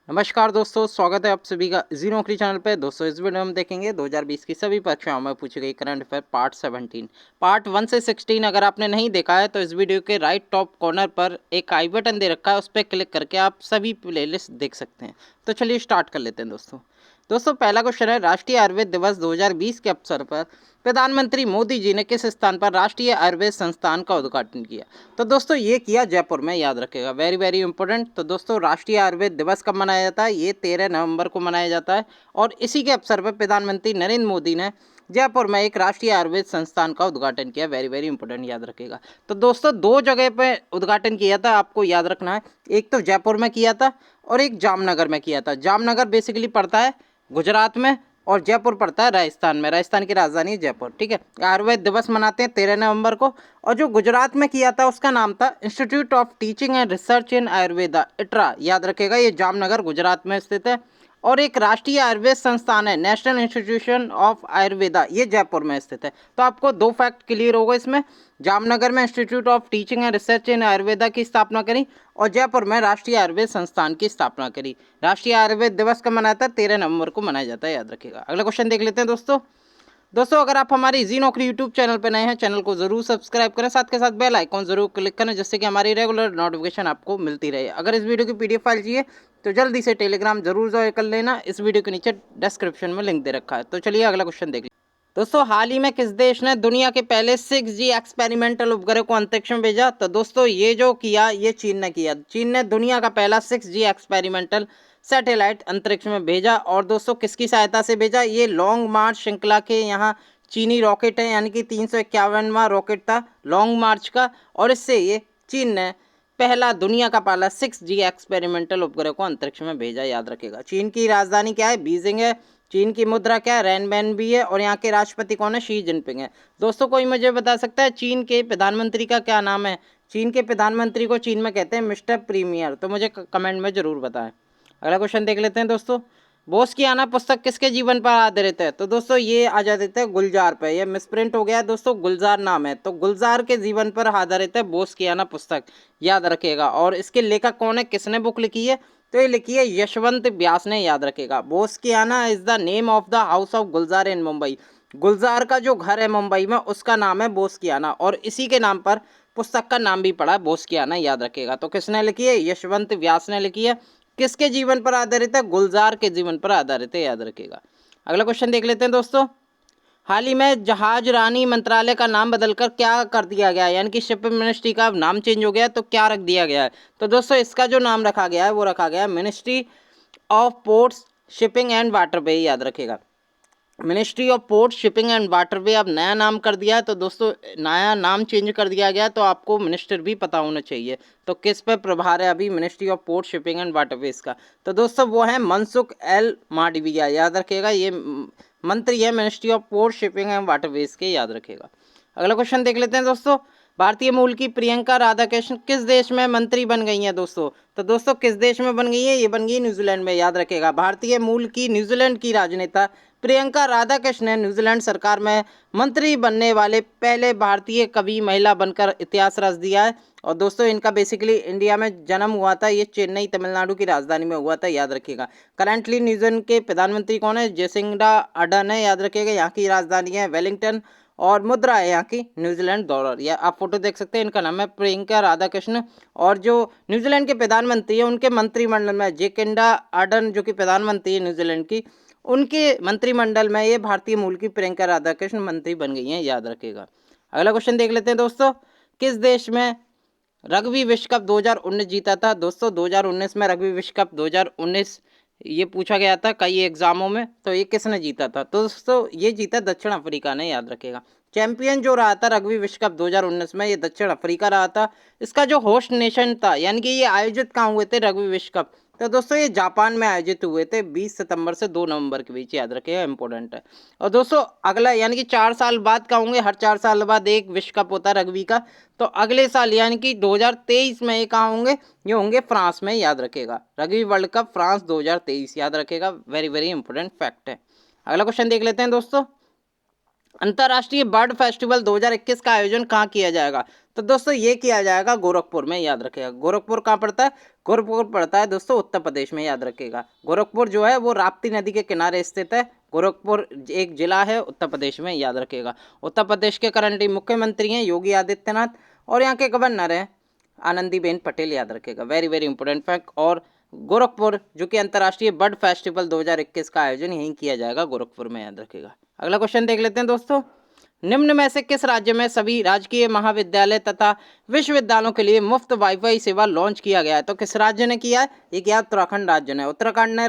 नमस्कार दोस्तों, स्वागत है आप सभी का जी नौकरी चैनल पे। दोस्तों इस वीडियो में हम देखेंगे 2020 की सभी परीक्षाओं में पूछी गई करंट अफेयर पार्ट 17। पार्ट 1 से 16 अगर आपने नहीं देखा है तो इस वीडियो के राइट टॉप कॉर्नर पर एक आई बटन दे रखा है, उस पर क्लिक करके आप सभी प्लेलिस्ट देख सकते हैं। तो चलिए स्टार्ट कर लेते हैं दोस्तों पहला क्वेश्चन है, राष्ट्रीय आयुर्वेद दिवस 2020 के अवसर पर प्रधानमंत्री मोदी जी ने किस स्थान पर राष्ट्रीय आयुर्वेद संस्थान का उद्घाटन किया? तो दोस्तों ये किया जयपुर में, याद रखेगा, वेरी वेरी इंपॉर्टेंट। तो दोस्तों राष्ट्रीय आयुर्वेद दिवस कब मनाया जाता है? ये 13 नवंबर को मनाया जाता है और इसी के अवसर पर प्रधानमंत्री नरेंद्र मोदी ने जयपुर में एक राष्ट्रीय आयुर्वेद संस्थान का उद्घाटन किया, वेरी वेरी इंपॉर्टेंट, याद रखेगा। तो दोस्तों दो जगह पे उद्घाटन किया था, आपको याद रखना है। एक तो जयपुर में किया था और एक जामनगर में किया था। जामनगर बेसिकली पड़ता है गुजरात में और जयपुर पड़ता है राजस्थान में। राजस्थान की राजधानी है जयपुर, ठीक है। आयुर्वेद दिवस मनाते हैं 13 नवंबर को। और जो गुजरात में किया था उसका नाम था institute of teaching and research in Ayurveda, ITRA, याद रखेगा। ये जामनगर गुजरात में स्थित है। और एक राष्ट्रीय आयुर्वेद संस्थान है नेशनल इंस्टीट्यूशन ऑफ आयुर्वेदा, ये जयपुर में स्थित है। तो आपको दो फैक्ट क्लियर होगा इसमें। जामनगर में institute of teaching and research in Ayurveda की स्थापना करी और जयपुर में राष्ट्रीय आयुर्वेद संस्थान की स्थापना करी। राष्ट्रीय आयुर्वेद दिवस कब मनाता है? 13 नवंबर को मनाया जाता है, याद रखिएगा। अगला क्वेश्चन देख लेते हैं दोस्तों अगर आप हमारी जी नौकरी यूट्यूब चैनल पर नए हैं, चैनल को जरूर सब्सक्राइब करें, साथ के साथ बेल आइकॉन जरूर क्लिक करें, जिससे कि हमारी रेगुलर नोटिफिकेशन आपको मिलती रहे। अगर इस वीडियो की पीडीएफ फाइल चाहिए तो जल्दी से टेलीग्राम जरूर ज्वाइन कर लेना, इस वीडियो के नीचे डिस्क्रिप्शन में लिंक दे रखा है। तो चलिए अगला क्वेश्चन देख दोस्तों हाल ही में किस देश ने दुनिया के पहले 6G एक्सपेरिमेंटल उपग्रह को अंतरिक्ष में भेजा? तो दोस्तों ये जो किया ये चीन ने किया। चीन ने दुनिया का पहला 6G एक्सपेरिमेंटल सैटेलाइट अंतरिक्ष में भेजा। और दोस्तों किसकी सहायता से भेजा? ये लॉन्ग मार्च श्रृंखला के यहाँ चीनी रॉकेट है, यानी कि 351वां रॉकेट था लॉन्ग मार्च का। और इससे ये चीन ने दुनिया का पहला 6G एक्सपेरिमेंटल उपग्रह को अंतरिक्ष में भेजा, याद रखेगा। चीन की राजधानी क्या है? बीजिंग है। चीन की मुद्रा क्या है? रेनबेन भी है। और यहाँ के राष्ट्रपति कौन है? शी जिनपिंग है। दोस्तों कोई मुझे बता सकता है चीन के प्रधानमंत्री का क्या नाम है? चीन के प्रधानमंत्री को चीन में कहते हैं मिस्टर प्रीमियर। तो मुझे कमेंट में जरूर बताएं। अगला क्वेश्चन देख लेते हैं बोस्कियाना पुस्तक किसके जीवन पर आधारित है? तो दोस्तों ये आ जाते हैं गुलजार पे, ये मिसप्रिंट हो गया है दोस्तों, गुलजार नाम है। तो गुलजार के जीवन पर आधारित है बोस्कियाना पुस्तक, याद रखेगा। और इसके लेखक कौन है? किसने बुक लिखी है? तो ये लिखी है यशवंत व्यास ने, याद रखेगा। Boskiyana is the name of the house of Gulzar in Mumbai. Gulzar का जो घर है मुंबई में उसका नाम है बोस्कियाना, और इसी के नाम पर पुस्तक का नाम भी पड़ा है बोस्कियाना, याद रखेगा। तो किसने लिखी है? यशवंत व्यास ने लिखी है। किसके जीवन पर आधारित है? गुलजार के जीवन पर आधारित है, याद रखेगा। अगला क्वेश्चन देख लेते हैं हाल ही में जहाज रानी मंत्रालय का नाम बदलकर क्या कर दिया गया है? यानी कि शिपिंग मिनिस्ट्री का नाम चेंज हो गया, तो क्या रख दिया गया है? तो दोस्तों इसका जो नाम रखा गया है वो रखा गया है ministry of ports shipping and waterway, याद रखेगा। Ministry of port shipping and waterway अब नया नाम कर दिया है। तो दोस्तों नया नाम चेंज कर दिया गया, तो आपको मिनिस्टर भी पता होना चाहिए। तो किस पे प्रभार है अभी ministry of port shipping and waterways का? तो दोस्तों वो है मनसुख एल मांडविया, याद रखेगा। ये मंत्री है ministry of port shipping and waterways के, याद रखेगा। अगला क्वेश्चन देख लेते हैं भारतीय मूल की प्रियंका राधाकृष्ण किस देश में मंत्री बन गई हैं दोस्तों? तो दोस्तों किस देश में बन गई है? ये बन गई न्यूजीलैंड में, याद रखेगा। भारतीय मूल की न्यूजीलैंड की राजनेता प्रियंका राधाकृष्ण ने न्यूजीलैंड सरकार में मंत्री बनने वाले पहले भारतीय कवि महिला बनकर इतिहास रच दिया है। और दोस्तों इनका बेसिकली इंडिया में जन्म हुआ था, ये चेन्नई तमिलनाडु की राजधानी में हुआ था, याद रखिएगा। करंटली न्यूजीलैंड के प्रधानमंत्री कौन है? जेसिंडा अर्डर्न है, याद रखिएगा। यहाँ की राजधानी है वेलिंगटन और मुद्रा है यहाँ की न्यूजीलैंड डॉलर। या आप फोटो देख सकते हैं, इनका नाम है प्रियंका राधाकृष्ण। और जो न्यूजीलैंड के प्रधानमंत्री है उनके मंत्रिमंडल में जेकिंडा अर्डर्न जो कि प्रधानमंत्री है न्यूजीलैंड की, उनके मंत्रिमंडल में ये भारतीय मूल की प्रियंका राधाकृष्ण मंत्री बन गई हैं, याद रखेगा। अगला क्वेश्चन देख लेते हैं किस देश में रग्बी विश्व कप 2019 जीता था? दोस्तों 2019 में रग्बी विश्व कप 2019 ये पूछा गया था कई एग्जामों में। तो ये किसने जीता था? तो दोस्तों ये जीता दक्षिण अफ्रीका ने, याद रखेगा। चैंपियन जो रहा था रग्बी विश्व कप 2019 में ये दक्षिण अफ्रीका रहा था। इसका जो होस्ट नेशन था, यानी कि ये आयोजित कहाँ हुए थे रग्बी विश्व कप? तो दोस्तों ये जापान में आयोजित हुए थे 20 सितंबर से 2 नवंबर के बीच, याद रखिएगा, इंपॉर्टेंट है। और दोस्तों अगला यानी कि 4 साल बाद का होंगे, हर 4 साल बाद एक विश्व कप होता है रग्बी का। तो अगले साल यानी कि 2023 में ये कहाँ होंगे? ये होंगे फ्रांस में, याद रखेगा। रग्बी वर्ल्ड कप फ्रांस 2023, याद रखेगा, वेरी वेरी इंपॉर्टेंट फैक्ट है। अगला क्वेश्चन देख लेते हैं अंतर्राष्ट्रीय बर्ड फेस्टिवल 2021 का आयोजन कहाँ किया जाएगा? तो दोस्तों ये किया जाएगा गोरखपुर में, याद रखिएगा। गोरखपुर कहाँ पड़ता है? गोरखपुर पड़ता है दोस्तों उत्तर प्रदेश में, याद रखिएगा। गोरखपुर जो है वो राप्ती नदी के किनारे स्थित है। गोरखपुर एक जिला है उत्तर प्रदेश में, याद रखिएगा। उत्तर प्रदेश के करंटली मुख्यमंत्री हैं योगी आदित्यनाथ और यहाँ के गवर्नर हैं आनंदीबेन पटेल, याद रखिएगा। Very very important fact. और गोरखपुर जो कि अंतर्राष्ट्रीय बर्ड फेस्टिवल 2021 का आयोजन यहीं किया जाएगा गोरखपुर में, याद रखिएगा। अगला क्वेश्चन देख लेते हैं दोस्तों। निम्न में से किस राज्य में सभी राजकीय महाविद्यालय तथा विश्वविद्यालयों के लिए मुफ्त वाईफाई सेवा लॉन्च किया गया है? तो किस राज्य ने किया है? ये किया उत्तराखंड राज्य ने। उत्तराखंड ने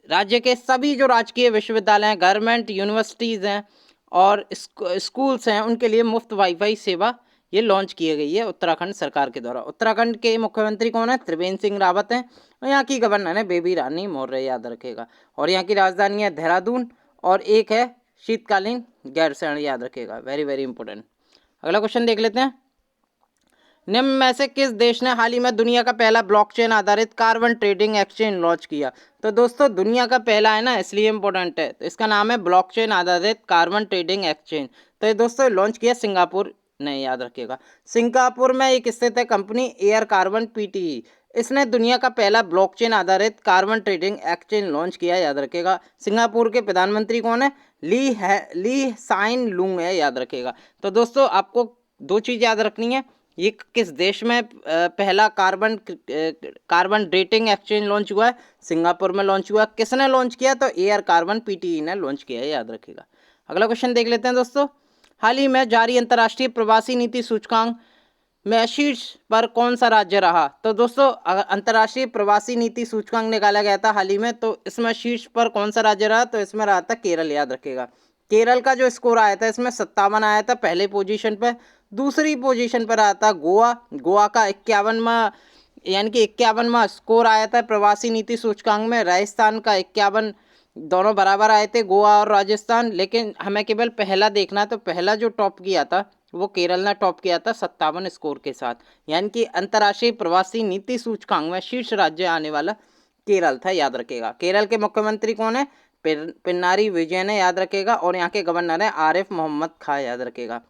राज्य के सभी जो राजकीय विश्वविद्यालय हैं, गवर्नमेंट यूनिवर्सिटीज़ हैं और स्कूल्स हैं, उनके लिए मुफ्त वाईफाई सेवा ये लॉन्च की गई है उत्तराखंड सरकार के द्वारा। उत्तराखंड के मुख्यमंत्री कौन है? त्रिवेंद्र सिंह रावत हैं और यहाँ की गवर्नर है बेबी रानी मौर्य, याद रखेगा। और यहाँ की राजधानी है देहरादून और एक है शीतकालीन गैरसैंण, याद रखेगा। Very very important. अगला क्वेश्चन देख लेते हैं। निम्न में से किस देश ने हाल ही में दुनिया का पहला ब्लॉकचेन आधारित कार्बन ट्रेडिंग एक्सचेंज लॉन्च किया? तो दोस्तों दुनिया का पहला है ना, इसलिए इंपॉर्टेंट है। तो इसका नाम है ब्लॉकचेन आधारित कार्बन ट्रेडिंग एक्सचेंज। तो ये दोस्तों लॉन्च किया सिंगापुर ने, याद रखिएगा। सिंगापुर में एक स्थित है कंपनी एयर कार्बन पीटीई। इसने दुनिया का पहला ब्लॉकचेन आधारित कार्बन ट्रेडिंग एक्सचेंज लॉन्च किया, याद रखेगा। सिंगापुर के प्रधानमंत्री कौन है? ली साइन लुंग है, याद रखेगा। तो दोस्तों आपको दो चीज़ याद रखनी है। ये किस देश में पहला कार्बन डेटिंग एक्सचेंज लॉन्च हुआ है? सिंगापुर में लॉन्च हुआ। किसने लॉन्च किया? तो एयर कार्बन पीटीई ने लॉन्च किया है, याद रखिएगा। अगला क्वेश्चन देख लेते हैं दोस्तों। हाल ही में जारी अंतर्राष्ट्रीय प्रवासी नीति सूचकांक में शीर्ष पर कौन सा राज्य रहा? तो दोस्तों अंतर्राष्ट्रीय प्रवासी नीति सूचकांक निकाला गया था हाल ही में, तो इसमें शीर्ष पर कौन सा राज्य रहा? तो इसमें रहा था केरल, याद रखेगा। केरल का जो स्कोर आया था इसमें 57 आया था पहले पोजीशन पर। दूसरी पोजीशन पर आया था गोवा का 51वां, यानी कि 51वां स्कोर आया था प्रवासी नीति सूचकांक में। राजस्थान का 51, दोनों बराबर आए थे गोवा और राजस्थान। लेकिन हमें केवल पहला देखना है, तो पहला जो टॉप किया था वो केरल ने टॉप किया था 57 स्कोर के साथ। यानी कि अंतर्राष्ट्रीय प्रवासी नीति सूचकांक में शीर्ष राज्य आने वाला केरल था, याद रखेगा। केरल के मुख्यमंत्री कौन है? पिनाराई विजयन है, याद रखेगा। और यहाँ के गवर्नर है आरिफ मोहम्मद खान, याद रखेगा।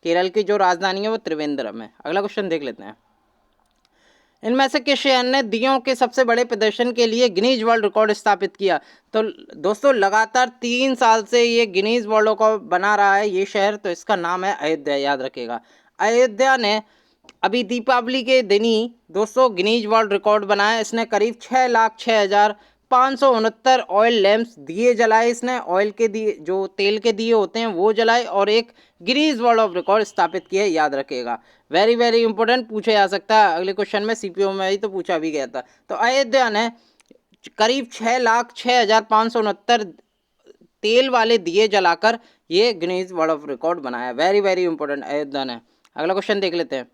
केरल की जो राजधानी है वो त्रिवेंद्रम है। अगला क्वेश्चन देख लेते हैं। इनमें से किस शहर ने दीयों के सबसे बड़े प्रदर्शन के लिए गिनीज वर्ल्ड रिकॉर्ड स्थापित किया? तो दोस्तों लगातार 3 साल से ये गिनीज वर्ल्ड रिकॉर्ड बना रहा है ये शहर। तो इसका नाम है अयोध्या, याद रखेगा। अयोध्या ने अभी दीपावली के दिन ही दोस्तों गिनीज वर्ल्ड रिकॉर्ड बनाया। इसने करीब 6,06,569 ऑयल लैंप्स दिए जलाए। इसने ऑयल के दिए, जो तेल के दिए होते हैं वो जलाए और एक गिनीज वर्ल्ड ऑफ रिकॉर्ड स्थापित किया, याद रखेगा। वेरी वेरी इंपॉर्टेंट, पूछा जा सकता है अगले क्वेश्चन में, सीपीओ में ही तो पूछा भी गया था। तो अयोध्या ने करीब 6,06,569 तेल वाले दिए जलाकर ये गिनीज वर्ल्ड ऑफ रिकॉर्ड बनाया। वेरी वेरी इंपॉर्टेंट, अयोध्या ने। अगला क्वेश्चन देख लेते हैं।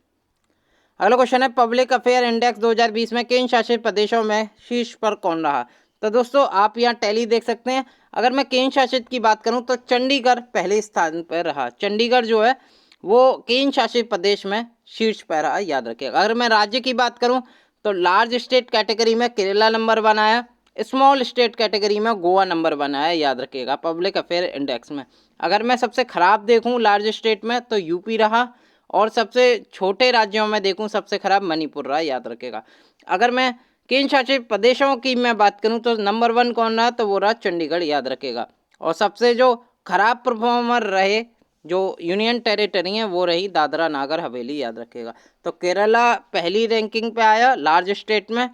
अगला क्वेश्चन है पब्लिक अफेयर इंडेक्स 2020 में केंद्र शासित प्रदेशों में शीर्ष पर कौन रहा? तो दोस्तों आप यहाँ टैली देख सकते हैं। अगर मैं केंद्र शासित की बात करूँ तो चंडीगढ़ पहले स्थान पर रहा। चंडीगढ़ जो है वो केंद्र शासित प्रदेश में शीर्ष पर रहा, याद रखिएगा। अगर मैं राज्य की बात करूँ तो लार्ज स्टेट कैटेगरी में केरला नंबर 1 आया, स्मॉल स्टेट कैटेगरी में गोवा नंबर 1 आया, याद रखिएगा पब्लिक अफेयर इंडेक्स में। अगर मैं सबसे खराब देखूँ लार्ज स्टेट में तो यूपी रहा और सबसे छोटे राज्यों में देखूं सबसे खराब मणिपुर रहा, याद रखेगा। अगर मैं केंद्र शासित प्रदेशों की मैं बात करूं तो नंबर 1 कौन रहा? तो वो रहा चंडीगढ़, याद रखेगा। और सबसे जो खराब परफॉर्मर रहे जो यूनियन टेरिटरी हैं वो रही दादरा नागर हवेली, याद रखेगा। तो केरला पहली रैंकिंग पे आया लार्ज स्टेट में,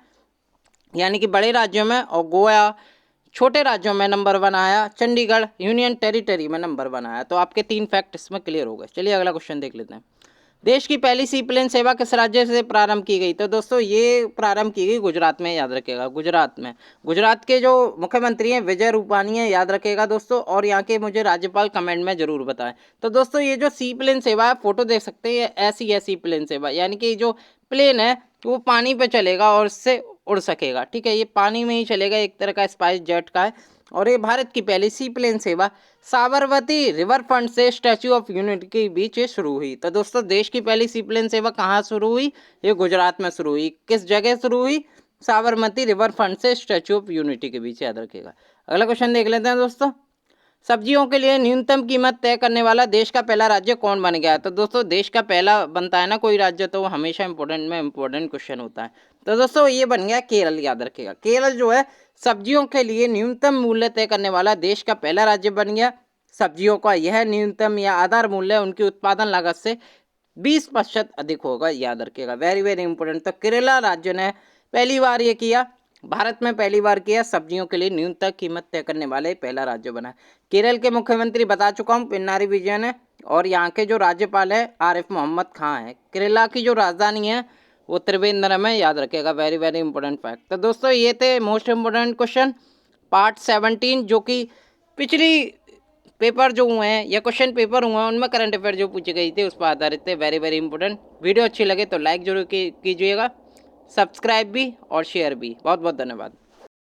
यानी कि बड़े राज्यों में, और गोवा छोटे राज्यों में नंबर 1 आया, चंडीगढ़ यूनियन टेरिटरी में नंबर 1 आया। तो आपके 3 फैक्ट इसमें क्लियर हो गए। चलिए अगला क्वेश्चन देख लेते हैं। देश की पहली सी प्लेन सेवा किस राज्य से प्रारंभ की गई? तो दोस्तों ये प्रारंभ की गई गुजरात में, याद रखेगा। गुजरात में। गुजरात के जो मुख्यमंत्री हैं विजय रूपानी है, याद रखेगा दोस्तों। और यहाँ के मुझे राज्यपाल कमेंट में जरूर बताएं। तो दोस्तों ये जो सी प्लेन सेवा है, फोटो देख सकते हैं, ऐसी है सी प्लेन सेवा। यानी कि जो प्लेन है वो पानी पे चलेगा और इससे उड़ सकेगा, ठीक है। ये पानी में ही चलेगा, एक तरह का स्पाइस जेट का है। और ये भारत की पहली सी प्लेन सेवा साबरमती रिवर फ्रंट से स्टैच्यू ऑफ यूनिटी के बीच शुरू हुई। तो दोस्तों देश की पहली सी प्लेन सेवा कहाँ शुरू हुई? ये गुजरात में शुरू हुई। किस जगह शुरू हुई? साबरमती रिवर फ्रंट से स्टैच्यू ऑफ यूनिटी के बीच, याद रखिएगा। अगला क्वेश्चन देख लेते हैं दोस्तों। सब्जियों के लिए न्यूनतम कीमत तय करने वाला देश का पहला राज्य कौन बन गया? तो दोस्तों देश का पहला बनता है ना कोई राज्य, तो वो हमेशा इंपॉर्टेंट क्वेश्चन होता है। तो दोस्तों ये बन गया केरल, याद रखिएगा। केरल जो है सब्जियों के लिए न्यूनतम मूल्य तय करने वाला देश का पहला राज्य बन गया। सब्जियों का यह न्यूनतम या आधार मूल्य उनकी उत्पादन लागत से 20% अधिक होगा, याद रखिएगा। Very very important. तो केरला राज्य ने पहली बार ये किया, भारत में पहली बार किया, सब्जियों के लिए न्यूनतम कीमत तय करने वाले पहला राज्य बना। केरल के मुख्यमंत्री बता चुका हूँ, पिनारी विजयन है, और यहाँ के जो राज्यपाल है आरिफ मोहम्मद खान है। केरला की जो राजधानी है वो त्रिवेंद्रम है, याद रखिएगा। Very very important fact. तो दोस्तों ये थे मोस्ट इंपॉर्टेंट क्वेश्चन पार्ट 17, जो कि पिछली पेपर जो हुए हैं या क्वेश्चन पेपर हुए हैं उनमें करंट अफेयर जो पूछे गई थे उस पर आधारित थे। Very very important. वीडियो अच्छी लगे तो लाइक जरूर कीजिएगा, सब्सक्राइब भी और शेयर भी। बहुत बहुत धन्यवाद।